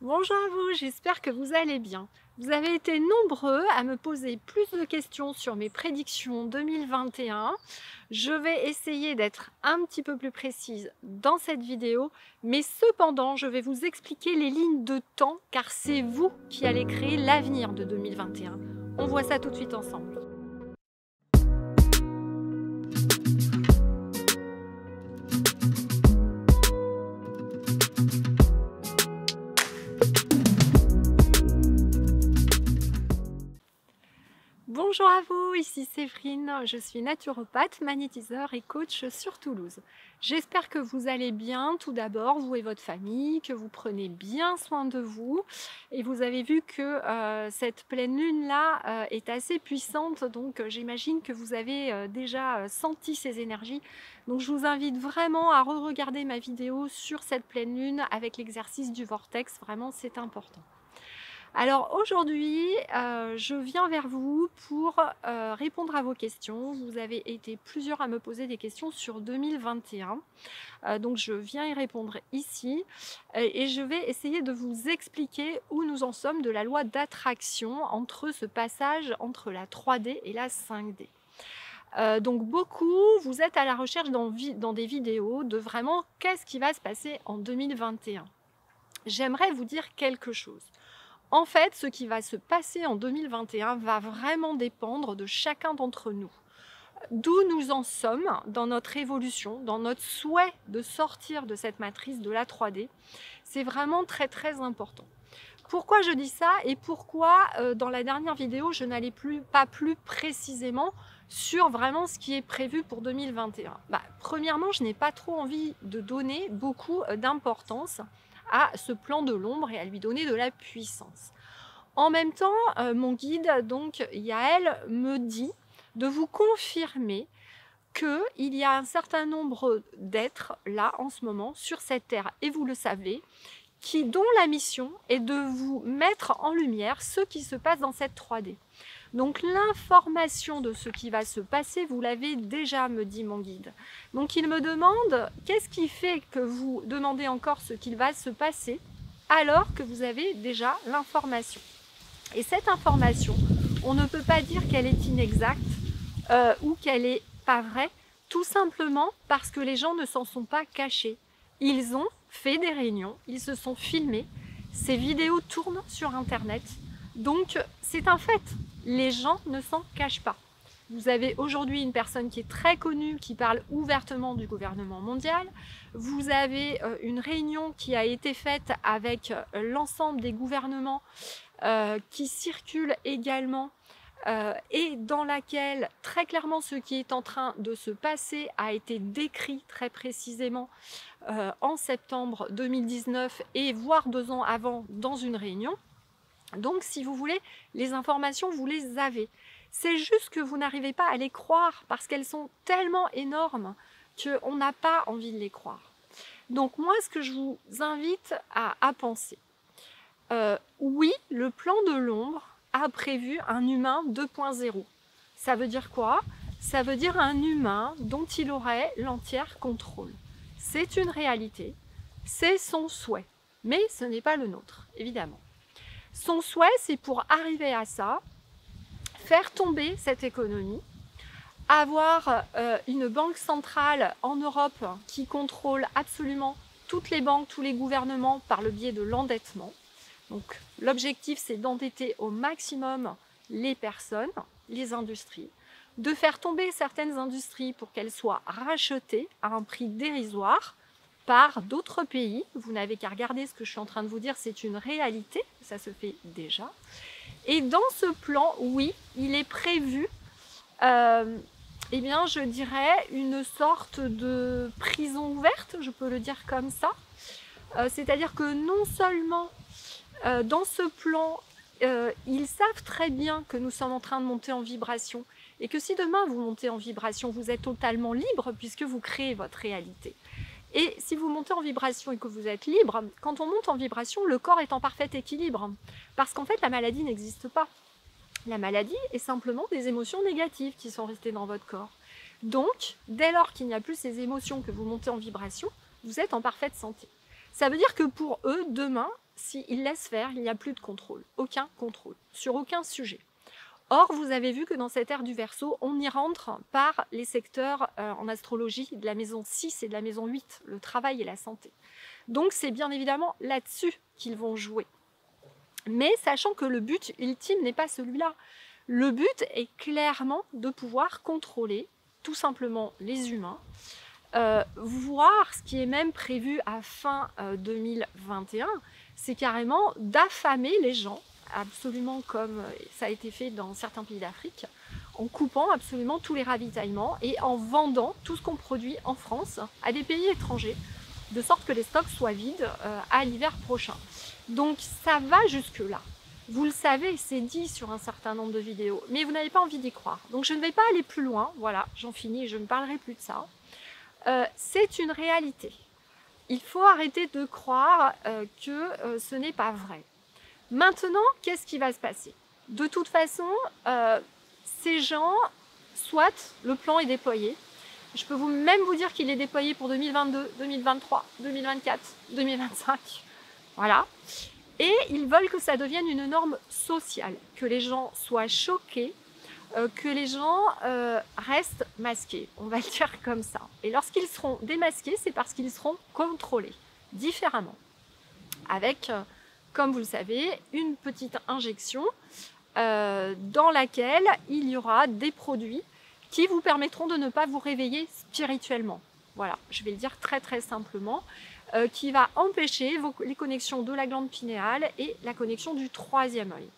Bonjour à vous, j'espère que vous allez bien. Vous avez été nombreux à me poser plus de questions sur mes prédictions 2021. Je vais essayer d'être un petit peu plus précise dans cette vidéo, mais cependant, je vais vous expliquer les lignes de temps car c'est vous qui allez créer l'avenir de 2021. On voit ça tout de suite ensemble. Bonjour à vous, ici Séverine, je suis naturopathe, magnétiseur et coach sur Toulouse. J'espère que vous allez bien tout d'abord, vous et votre famille, que vous prenez bien soin de vous. Et vous avez vu que cette pleine lune-là est assez puissante, donc j'imagine que vous avez déjà senti ces énergies. Donc je vous invite vraiment à re-regarder ma vidéo sur cette pleine lune avec l'exercice du vortex, vraiment c'est important. Alors aujourd'hui, je viens vers vous pour répondre à vos questions. Vous avez été plusieurs à me poser des questions sur 2021. Donc je viens y répondre ici et je vais essayer de vous expliquer où nous en sommes de la loi d'attraction entre ce passage entre la 3D et la 5D. Donc beaucoup, vous êtes à la recherche dans des vidéos de vraiment qu'est-ce qui va se passer en 2021. J'aimerais vous dire quelque chose. En fait, ce qui va se passer en 2021 va vraiment dépendre de chacun d'entre nous. D'où nous en sommes dans notre évolution, dans notre souhait de sortir de cette matrice de la 3D, c'est vraiment très très important. Pourquoi je dis ça et pourquoi dans la dernière vidéo je n'allais pas plus précisément sur vraiment ce qui est prévu pour 2021. Premièrement, je n'ai pas trop envie de donner beaucoup d'importance à ce plan de l'ombre et à lui donner de la puissance. En même temps, mon guide, donc Yael, me dit de vous confirmer qu'il y a un certain nombre d'êtres là en ce moment sur cette terre, et vous le savez, dont la mission est de vous mettre en lumière ce qui se passe dans cette 3D. Donc l'information de ce qui va se passer, vous l'avez déjà, me dit mon guide. Donc il me demande, qu'est-ce qui fait que vous demandez encore ce qu'il va se passer alors que vous avez déjà l'information? Et cette information, on ne peut pas dire qu'elle est inexacte ou qu'elle n'est pas vraie, tout simplement parce que les gens ne s'en sont pas cachés. Ils ont fait des réunions, ils se sont filmés, ces vidéos tournent sur Internet, donc c'est un fait, les gens ne s'en cachent pas. Vous avez aujourd'hui une personne qui est très connue, qui parle ouvertement du gouvernement mondial. Vous avez une réunion qui a été faite avec l'ensemble des gouvernements qui circule également et dans laquelle très clairement ce qui est en train de se passer a été décrit très précisément en septembre 2019 et voire 2 ans avant dans une réunion. Donc si vous voulez, les informations, vous les avez. C'est juste que vous n'arrivez pas à les croire parce qu'elles sont tellement énormes qu'on n'a pas envie de les croire. Donc moi, ce que je vous invite à penser, oui, le plan de l'ombre a prévu un humain 2.0. Ça veut dire quoi? Ça veut dire un humain dont il aurait l'entier contrôle. C'est une réalité, c'est son souhait, mais ce n'est pas le nôtre, évidemment. Son souhait, c'est pour arriver à ça, faire tomber cette économie, avoir une banque centrale en Europe qui contrôle absolument toutes les banques, tous les gouvernements par le biais de l'endettement. Donc l'objectif, c'est d'endetter au maximum les personnes, les industries, de faire tomber certaines industries pour qu'elles soient rachetées à un prix dérisoire par d'autres pays. Vous n'avez qu'à regarder ce que je suis en train de vous dire, c'est une réalité, ça se fait déjà. Et dans ce plan, oui, il est prévu, eh bien, je dirais, une sorte de prison ouverte, je peux le dire comme ça. C'est-à-dire que non seulement dans ce plan, ils savent très bien que nous sommes en train de monter en vibration et que si demain vous montez en vibration, vous êtes totalement libre puisque vous créez votre réalité. Et si vous montez en vibration et que vous êtes libre, quand on monte en vibration, le corps est en parfait équilibre. Parce qu'en fait, la maladie n'existe pas. La maladie est simplement des émotions négatives qui sont restées dans votre corps. Donc, dès lors qu'il n'y a plus ces émotions que vous montez en vibration, vous êtes en parfaite santé. Ça veut dire que pour eux, demain, s'il laisse faire, il n'y a plus de contrôle, aucun contrôle, sur aucun sujet. Or, vous avez vu que dans cette ère du Verseau, on y rentre par les secteurs en astrologie de la maison 6 et de la maison 8, le travail et la santé. Donc, c'est bien évidemment là-dessus qu'ils vont jouer. Mais sachant que le but ultime n'est pas celui-là. Le but est clairement de pouvoir contrôler tout simplement les humains, voir ce qui est même prévu à fin 2021, c'est carrément d'affamer les gens, absolument comme ça a été fait dans certains pays d'Afrique, en coupant absolument tous les ravitaillements et en vendant tout ce qu'on produit en France à des pays étrangers, de sorte que les stocks soient vides à l'hiver prochain. Donc ça va jusque-là. Vous le savez, c'est dit sur un certain nombre de vidéos, mais vous n'avez pas envie d'y croire. Donc je ne vais pas aller plus loin, voilà, j'en finis et je ne parlerai plus de ça. C'est une réalité. Il faut arrêter de croire que ce n'est pas vrai. Maintenant, qu'est-ce qui va se passer? De toute façon, ces gens, soit le plan est déployé, je peux même vous dire qu'il est déployé pour 2022, 2023, 2024, 2025, voilà. Et ils veulent que ça devienne une norme sociale, que les gens soient choqués, que les gens restent masqués, on va le dire comme ça. Et lorsqu'ils seront démasqués, c'est parce qu'ils seront contrôlés différemment, avec, comme vous le savez, une petite injection dans laquelle il y aura des produits qui vous permettront de ne pas vous réveiller spirituellement. Voilà, je vais le dire très très simplement, qui va empêcher les connexions de la glande pinéale et la connexion du troisième œil.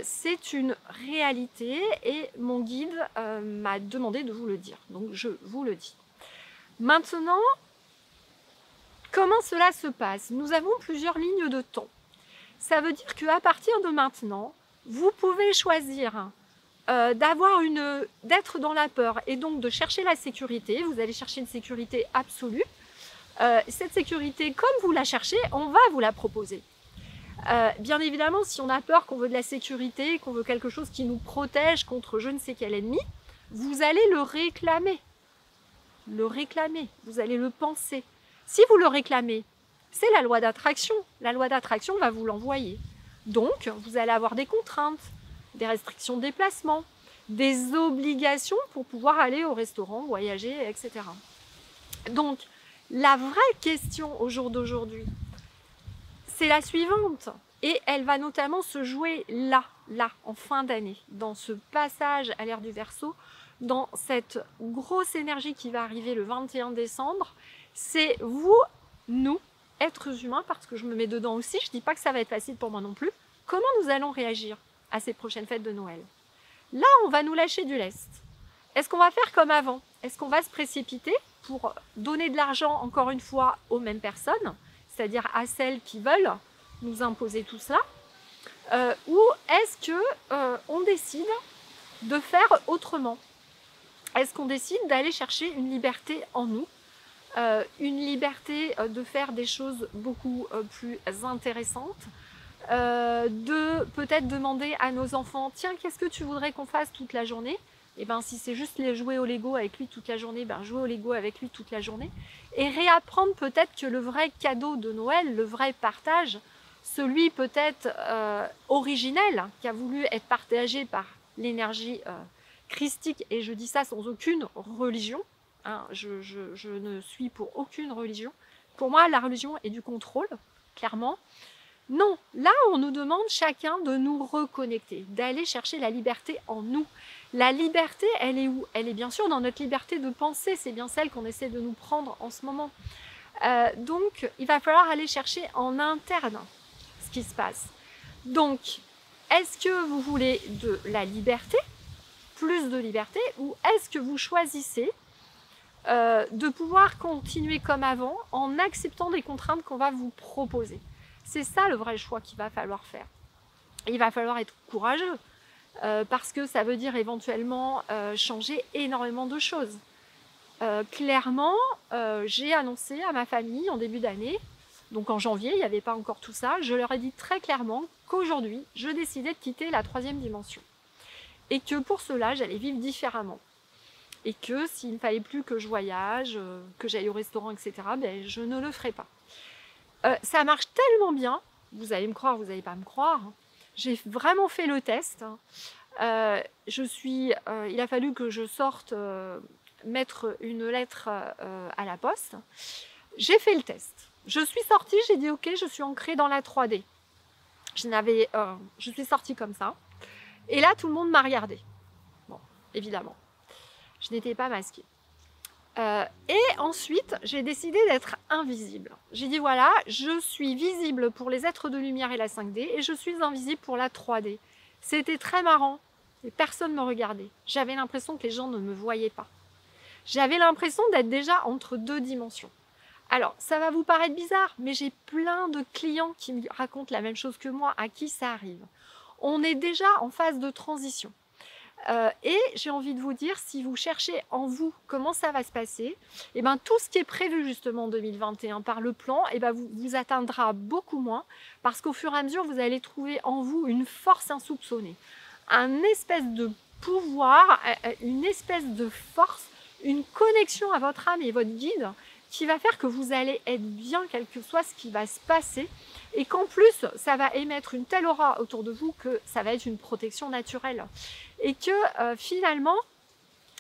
C'est une réalité et mon guide m'a demandé de vous le dire, donc je vous le dis. Maintenant, comment cela se passe? Nous avons plusieurs lignes de temps. Ça veut dire qu'à partir de maintenant, vous pouvez choisir d'être dans la peur et donc de chercher la sécurité. Vous allez chercher une sécurité absolue. Cette sécurité, comme vous la cherchez, on va vous la proposer. Bien évidemment, si on a peur, qu'on veut de la sécurité, qu'on veut quelque chose qui nous protège contre je ne sais quel ennemi, vous allez le réclamer. Vous allez le penser. Si vous le réclamez, c'est la loi d'attraction. La loi d'attraction va vous l'envoyer. Donc, vous allez avoir des contraintes, des restrictions de déplacement, des obligations pour pouvoir aller au restaurant, voyager, etc. Donc, la vraie question au jour d'aujourd'hui, c'est la suivante. Et elle va notamment se jouer là, en fin d'année, dans ce passage à l'ère du Verseau, dans cette grosse énergie qui va arriver le 21 décembre. C'est vous, nous, êtres humains, parce que je me mets dedans aussi, je ne dis pas que ça va être facile pour moi non plus. Comment nous allons réagir à ces prochaines fêtes de Noël? Là, on va nous lâcher du lest. Est-ce qu'on va faire comme avant? Est-ce qu'on va se précipiter pour donner de l'argent, encore une fois, aux mêmes personnes, c'est-à-dire à celles qui veulent nous imposer tout cela, ou est-ce qu'on décide de faire autrement? Est-ce qu'on décide d'aller chercher une liberté en nous, une liberté de faire des choses beaucoup plus intéressantes, de peut-être demander à nos enfants, tiens, qu'est-ce que tu voudrais qu'on fasse toute la journée? Et bien, si c'est juste les jouer au Lego avec lui toute la journée, ben jouer au Lego avec lui toute la journée. Et réapprendre peut-être que le vrai cadeau de Noël, le vrai partage, celui peut-être originel, qui a voulu être partagé par l'énergie christique, et je dis ça sans aucune religion, hein, je ne suis pour aucune religion. Pour moi, la religion est du contrôle, clairement. Non, là on nous demande chacun de nous reconnecter, d'aller chercher la liberté en nous. La liberté, elle est où? Elle est bien sûr dans notre liberté de penser, c'est bien celle qu'on essaie de nous prendre en ce moment. Donc il va falloir aller chercher en interne ce qui se passe. Donc, est-ce que vous voulez de la liberté, plus de liberté, ou est-ce que vous choisissez de pouvoir continuer comme avant en acceptant des contraintes qu'on va vous proposer? C'est ça le vrai choix qu'il va falloir faire. Il va falloir être courageux parce que ça veut dire éventuellement changer énormément de choses. Clairement, j'ai annoncé à ma famille en début d'année, donc en janvier, il n'y avait pas encore tout ça, je leur ai dit très clairement qu'aujourd'hui, je décidais de quitter la 3e dimension. Et que pour cela, j'allais vivre différemment. Et que s'il ne fallait plus que je voyage, que j'aille au restaurant, etc., ben, je ne le ferais pas. Ça marche tellement bien vous allez me croire, vous n'allez pas me croire. J'ai vraiment fait le test. Il a fallu que je sorte mettre une lettre à la poste. J'ai fait le test. Je suis sortie, j'ai dit ok, je suis ancrée dans la 3D. Je suis sortie comme ça. Et là, tout le monde m'a regardée. Bon, évidemment. Je n'étais pas masquée. Et ensuite, j'ai décidé d'être invisible. J'ai dit voilà, je suis visible pour les êtres de lumière et la 5D et je suis invisible pour la 3D. C'était très marrant et personne ne me regardait. J'avais l'impression que les gens ne me voyaient pas. J'avais l'impression d'être déjà entre deux dimensions. Alors, ça va vous paraître bizarre, mais j'ai plein de clients qui me racontent la même chose que moi, à qui ça arrive. On est déjà en phase de transition. Et j'ai envie de vous dire, si vous cherchez en vous comment ça va se passer, et ben, tout ce qui est prévu justement en 2021 par le plan, et ben, vous atteindra beaucoup moins, parce qu'au fur et à mesure, vous allez trouver en vous une force insoupçonnée, un espèce de pouvoir, une espèce de force, une connexion à votre âme et votre guide, qui va faire que vous allez être bien, quel que soit ce qui va se passer, et qu'en plus, ça va émettre une telle aura autour de vous que ça va être une protection naturelle. Et que finalement,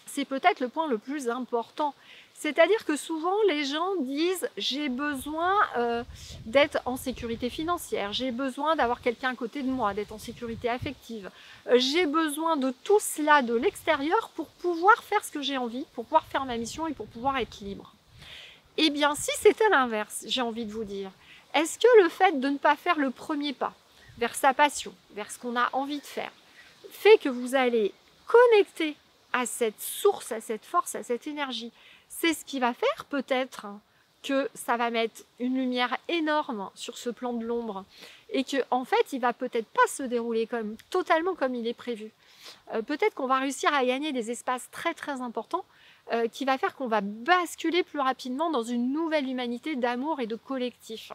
c'est peut-être le point le plus important. C'est-à-dire que souvent, les gens disent « j'ai besoin d'être en sécurité financière, j'ai besoin d'avoir quelqu'un à côté de moi, d'être en sécurité affective, j'ai besoin de tout cela de l'extérieur pour pouvoir faire ce que j'ai envie, pour pouvoir faire ma mission et pour pouvoir être libre. » Eh bien, si c'était l'inverse, j'ai envie de vous dire, est-ce que le fait de ne pas faire le premier pas vers sa passion, vers ce qu'on a envie de faire, fait que vous allez connecter à cette source, à cette force, à cette énergie? C'est ce qui va faire peut-être que ça va mettre une lumière énorme sur ce plan de l'ombre et que en fait, il va peut-être pas se dérouler totalement comme il est prévu. Peut-être qu'on va réussir à gagner des espaces très très importants qui va faire qu'on va basculer plus rapidement dans une nouvelle humanité d'amour et de collectif.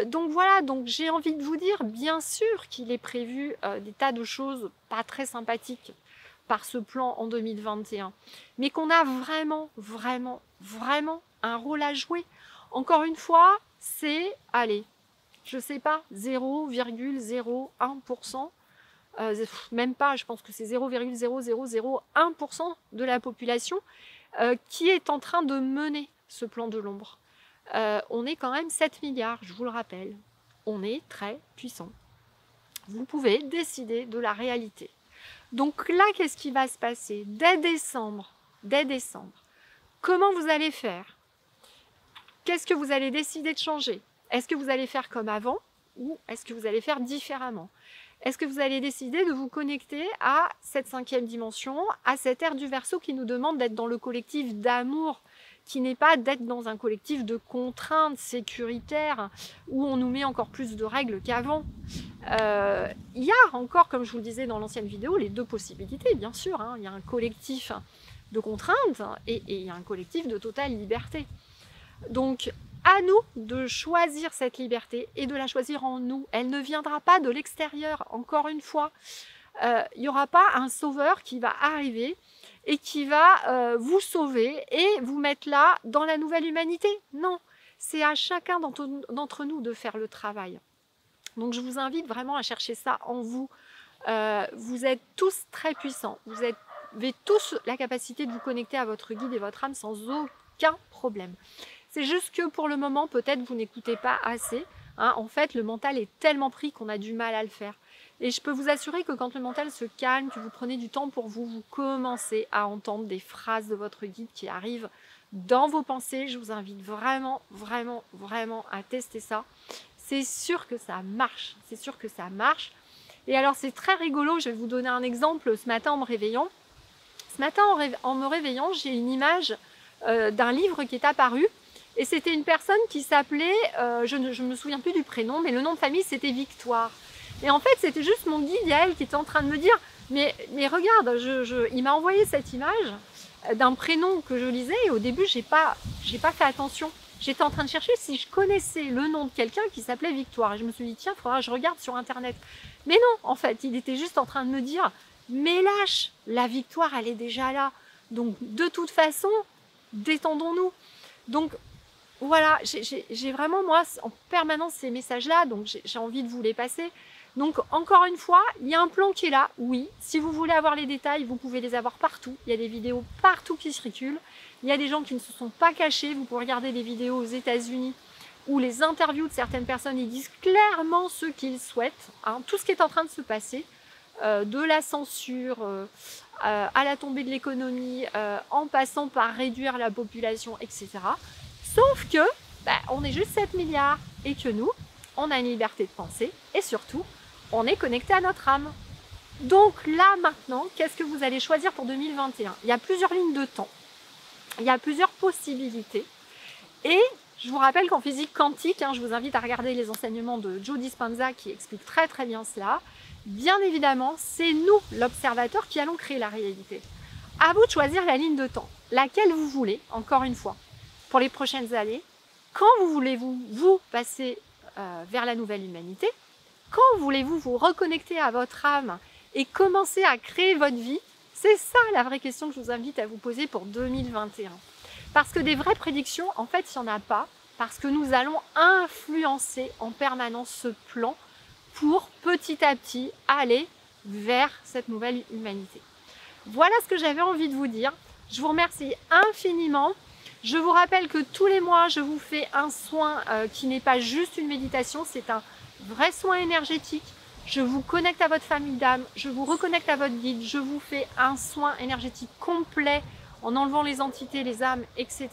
Donc voilà, donc j'ai envie de vous dire, bien sûr qu'il est prévu des tas de choses pas très sympathiques par ce plan en 2021, mais qu'on a vraiment, vraiment, vraiment un rôle à jouer. Encore une fois, c'est, allez, je sais pas, 0,01%, même pas, je pense que c'est 0,0001% de la population qui est en train de mener ce plan de l'ombre. On est quand même 7 milliards, je vous le rappelle. On est très puissant. Vous pouvez décider de la réalité. Donc là, qu'est-ce qui va se passer dès décembre, comment vous allez faire? Qu'est-ce que vous allez décider de changer? Est-ce que vous allez faire comme avant ou est-ce que vous allez faire différemment? Est-ce que vous allez décider de vous connecter à cette 5e dimension, à cette ère du Verseau qui nous demande d'être dans le collectif d'amour, qui n'est pas d'être dans un collectif de contraintes sécuritaires où on nous met encore plus de règles qu'avant. Il y a encore, comme je vous le disais dans l'ancienne vidéo, les deux possibilités, bien sûr. Il y a un collectif de contraintes et il y a un collectif de totale liberté. Donc, à nous de choisir cette liberté et de la choisir en nous. Elle ne viendra pas de l'extérieur, encore une fois. Il n'y aura pas un sauveur qui va arriver et qui va vous sauver et vous mettre là dans la nouvelle humanité. Non, c'est à chacun d'entre nous de faire le travail. Donc je vous invite vraiment à chercher ça en vous. Vous êtes tous très puissants. Vous avez tous la capacité de vous connecter à votre guide et votre âme sans aucun problème. C'est juste que pour le moment, peut-être vous n'écoutez pas assez. En fait, le mental est tellement pris qu'on a du mal à le faire. Et je peux vous assurer que quand le mental se calme, que vous prenez du temps pour vous, vous commencez à entendre des phrases de votre guide qui arrivent dans vos pensées. Je vous invite vraiment, vraiment, vraiment à tester ça. C'est sûr que ça marche. C'est sûr que ça marche. Et alors, c'est très rigolo. Je vais vous donner un exemple. Ce matin, en me réveillant, en me réveillant, j'ai une image d'un livre qui est apparu. Et c'était une personne qui s'appelait, je ne me souviens plus du prénom, mais le nom de famille c'était Victoire. Et en fait c'était juste mon guide Yael qui était en train de me dire, mais regarde, il m'a envoyé cette image d'un prénom que je lisais et au début j'ai pas fait attention. J'étais en train de chercher si je connaissais le nom de quelqu'un qui s'appelait Victoire. Et je me suis dit tiens, il faudra que je regarde sur internet. Mais non, en fait, il était juste en train de me dire, mais lâche, la victoire elle est déjà là. Donc de toute façon, détendons-nous. Donc Voilà, j'ai vraiment moi en permanence ces messages-là, donc j'ai envie de vous les passer. Donc encore une fois, il y a un plan qui est là, oui. Si vous voulez avoir les détails, vous pouvez les avoir partout. Il y a des vidéos partout qui circulent. Il y a des gens qui ne se sont pas cachés. Vous pouvez regarder des vidéos aux États-Unis où les interviews de certaines personnes, ils disent clairement ce qu'ils souhaitent, hein, tout ce qui est en train de se passer, de la censure à la tombée de l'économie, en passant par réduire la population, etc. Sauf que, on est juste 7 milliards et que nous, on a une liberté de penser et surtout, on est connecté à notre âme. Donc là, maintenant, qu'est-ce que vous allez choisir pour 2021? Il y a plusieurs lignes de temps, il y a plusieurs possibilités et je vous rappelle qu'en physique quantique, je vous invite à regarder les enseignements de Joe Dispenza qui explique très très bien cela. Bien évidemment, c'est nous, l'observateur, qui allons créer la réalité. À vous de choisir la ligne de temps, laquelle vous voulez, encore une fois, pour les prochaines années. Quand voulez-vous vous passer vers la nouvelle humanité? Quand voulez-vous vous reconnecter à votre âme et commencer à créer votre vie? C'est ça la vraie question que je vous invite à vous poser pour 2021. Parce que des vraies prédictions, en fait, il n'y en a pas, parce que nous allons influencer en permanence ce plan pour petit à petit aller vers cette nouvelle humanité. Voilà ce que j'avais envie de vous dire. Je vous remercie infiniment. Je vous rappelle que tous les mois, je vous fais un soin qui n'est pas juste une méditation, c'est un vrai soin énergétique. Je vous connecte à votre famille d'âme, je vous reconnecte à votre guide, je vous fais un soin énergétique complet en enlevant les entités, les âmes, etc.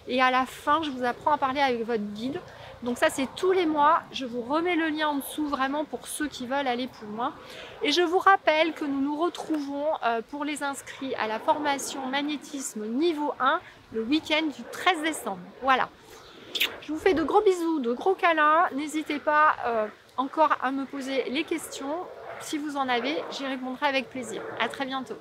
Et à la fin, je vous apprends à parler avec votre guide. Donc ça, c'est tous les mois. Je vous remets le lien en dessous vraiment pour ceux qui veulent aller plus loin. Et je vous rappelle que nous nous retrouvons pour les inscrits à la formation magnétisme niveau 1 le week-end du 13 décembre. Voilà. Je vous fais de gros bisous, de gros câlins. N'hésitez pas encore à me poser les questions. Si vous en avez, j'y répondrai avec plaisir. À très bientôt.